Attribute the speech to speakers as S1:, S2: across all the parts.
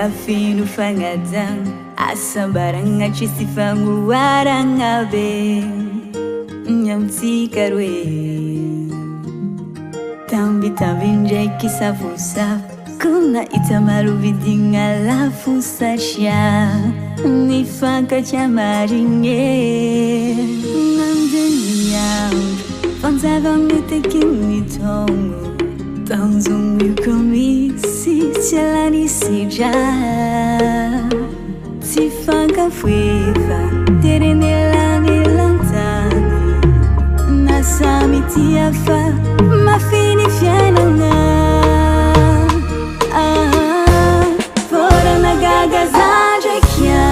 S1: fino fangadang asambaranga chisifangu warangabe nyamtikarwe tambi nje kisafusa kuna itamaru vidinga la fusasha nifaka chamaringe nandenia fanzava metekini tongo tanzung yukomi si chalani sija tifanga fueva terenela nilantani nasami tiafa mafini fiananga fora na gagazaje kia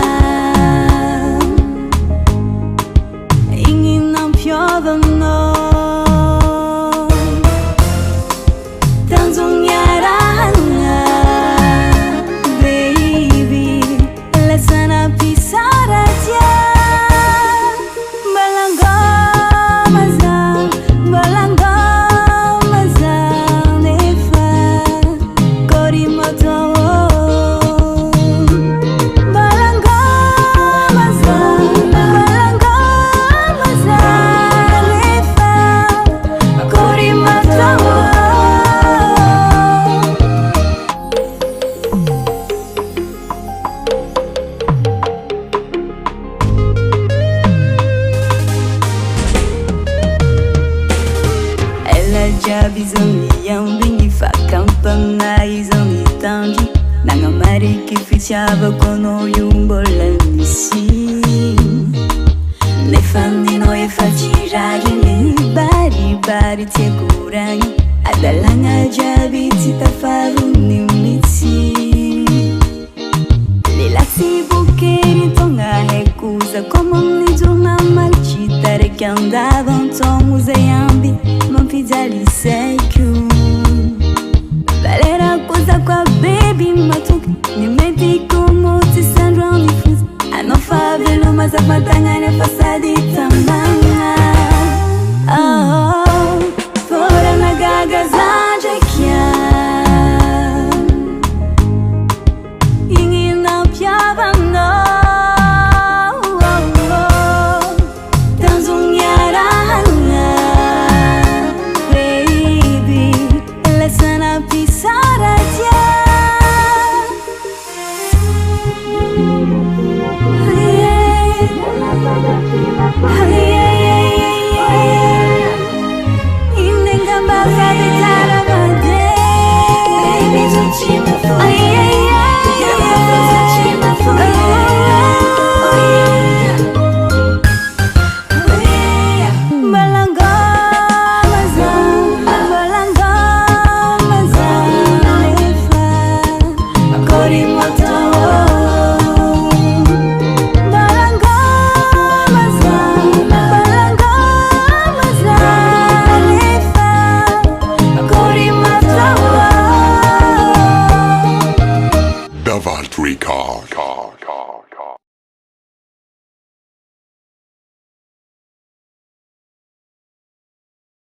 S1: ingin não piova no tanzung yaranga baby lesana pisara dia balango maza nefa korimoto balango maza nefa korimoto. Já bizongi yambingi fa campana izongi tangi nanga mari que fichava com o mbola nisi ne fani no e fatiraji ne bari te kurangi adalanga jabi tita faru ni mitsi lelasi bukeri tonga recusa como ni durma malchita re que andavam tomos e ambi Fidali secu Valera coisa com a baby matuque Me meti como te sandro ni fuz A não favela mas a batanga é passada e também